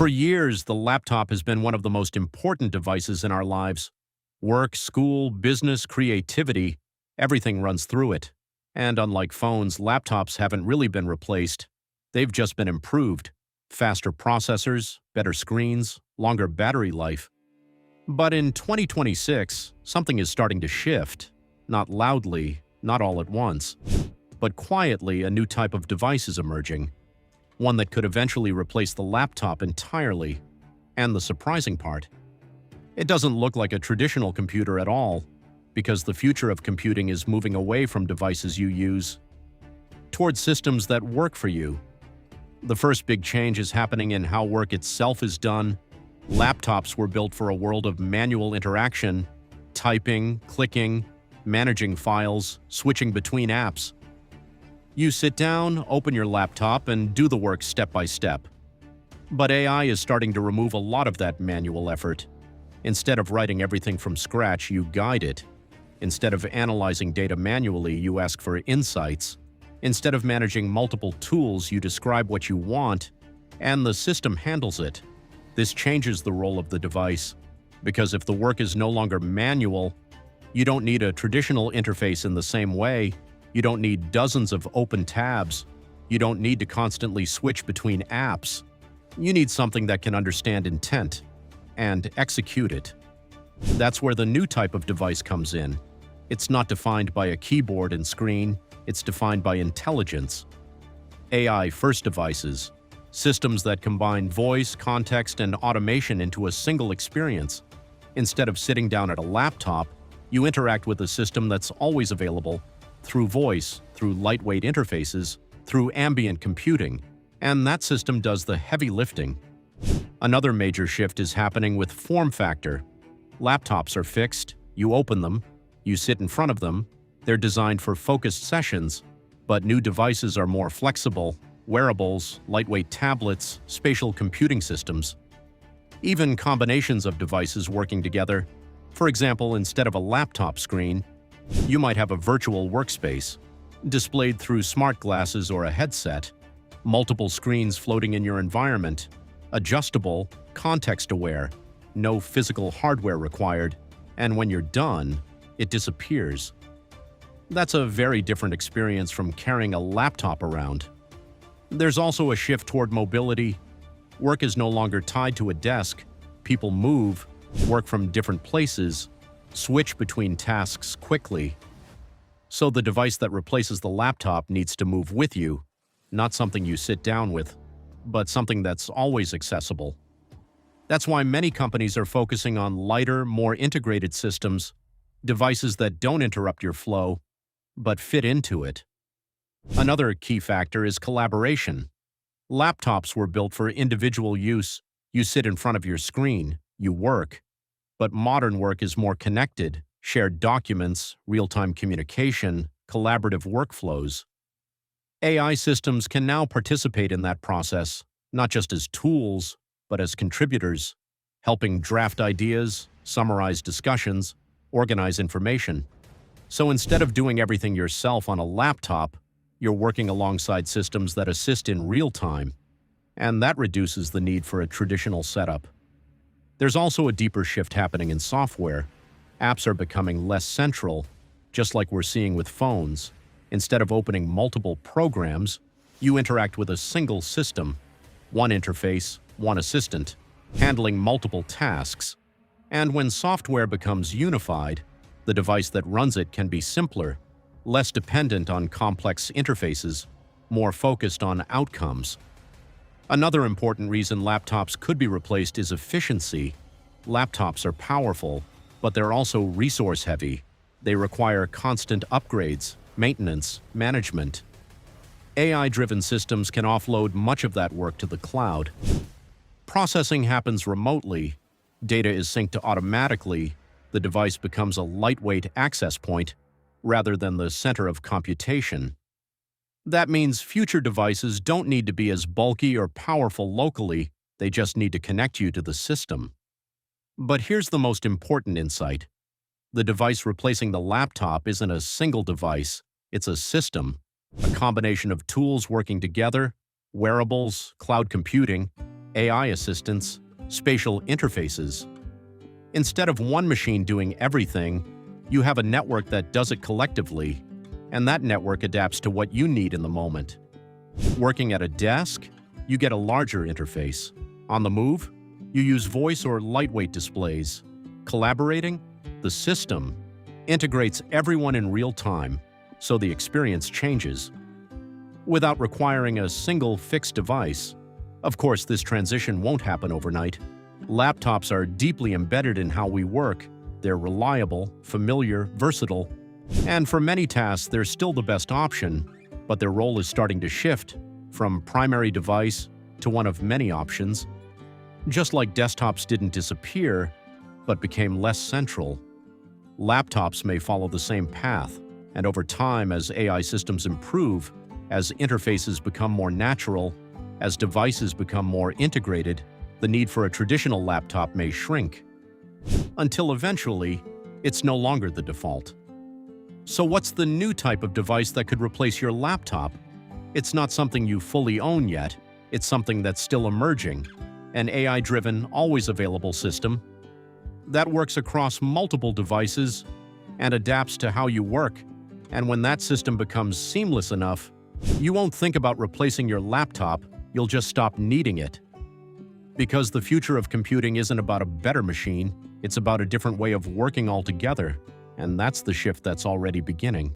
For years, the laptop has been one of the most important devices in our lives. Work, school, business, creativity, everything runs through it. And unlike phones, laptops haven't really been replaced. They've just been improved. Faster processors, better screens, longer battery life. But in 2026, something is starting to shift. Not loudly, not all at once. But quietly, a new type of device is emerging. One that could eventually replace the laptop entirely. And the surprising part, it doesn't look like a traditional computer at all, because the future of computing is moving away from devices you use towards systems that work for you. The first big change is happening in how work itself is done. Laptops were built for a world of manual interaction, typing, clicking, managing files, switching between apps. You sit down, open your laptop, and do the work step by step. But AI is starting to remove a lot of that manual effort. Instead of writing everything from scratch, you guide it. Instead of analyzing data manually, you ask for insights. Instead of managing multiple tools, you describe what you want, and the system handles it. This changes the role of the device, because if the work is no longer manual, you don't need a traditional interface in the same way. You don't need dozens of open tabs. You don't need to constantly switch between apps. You need something that can understand intent and execute it. That's where the new type of device comes in. It's not defined by a keyboard and screen, it's defined by intelligence. AI-first devices, systems that combine voice, context, and automation into a single experience. Instead of sitting down at a laptop, you interact with a system that's always available, through voice, through lightweight interfaces, through ambient computing, and that system does the heavy lifting. Another major shift is happening with form factor. Laptops are fixed, you open them, you sit in front of them, they're designed for focused sessions, but new devices are more flexible, wearables, lightweight tablets, spatial computing systems. Even combinations of devices working together. For example, instead of a laptop screen, you might have a virtual workspace, displayed through smart glasses or a headset, multiple screens floating in your environment, adjustable, context-aware, no physical hardware required, and when you're done, it disappears. That's a very different experience from carrying a laptop around. There's also a shift toward mobility. Work is no longer tied to a desk. People move, work from different places, switch between tasks quickly. So the device that replaces the laptop needs to move with you, not something you sit down with, but something that's always accessible. That's why many companies are focusing on lighter, more integrated systems, devices that don't interrupt your flow, but fit into it. Another key factor is collaboration. Laptops were built for individual use. You sit in front of your screen, you work. But modern work is more connected, shared documents, real-time communication, collaborative workflows. AI systems can now participate in that process, not just as tools, but as contributors, helping draft ideas, summarize discussions, organize information. So instead of doing everything yourself on a laptop, you're working alongside systems that assist in real time, and that reduces the need for a traditional setup. There's also a deeper shift happening in software. Apps are becoming less central, just like we're seeing with phones. Instead of opening multiple programs, you interact with a single system, one interface, one assistant, handling multiple tasks. And when software becomes unified, the device that runs it can be simpler, less dependent on complex interfaces, more focused on outcomes. Another important reason laptops could be replaced is efficiency. Laptops are powerful, but they're also resource-heavy. They require constant upgrades, maintenance, management. AI-driven systems can offload much of that work to the cloud. Processing happens remotely. Data is synced automatically. The device becomes a lightweight access point rather than the center of computation. That means future devices don't need to be as bulky or powerful locally, they just need to connect you to the system. But here's the most important insight. The device replacing the laptop isn't a single device, it's a system, a combination of tools working together, wearables, cloud computing, AI assistants, spatial interfaces. Instead of one machine doing everything, you have a network that does it collectively, and that network adapts to what you need in the moment. Working at a desk, you get a larger interface. On the move, you use voice or lightweight displays. Collaborating, the system integrates everyone in real time, so the experience changes. Without requiring a single fixed device. Of course, this transition won't happen overnight. Laptops are deeply embedded in how we work. They're reliable, familiar, versatile, and for many tasks, they're still the best option, but their role is starting to shift from primary device to one of many options. Just like desktops didn't disappear, but became less central, laptops may follow the same path, and over time, as AI systems improve, as interfaces become more natural, as devices become more integrated, the need for a traditional laptop may shrink, until eventually, it's no longer the default. So what's the new type of device that could replace your laptop? It's not something you fully own yet, it's something that's still emerging, an AI-driven, always available system that works across multiple devices and adapts to how you work. And when that system becomes seamless enough, you won't think about replacing your laptop, you'll just stop needing it. Because the future of computing isn't about a better machine, it's about a different way of working altogether, and that's the shift that's already beginning.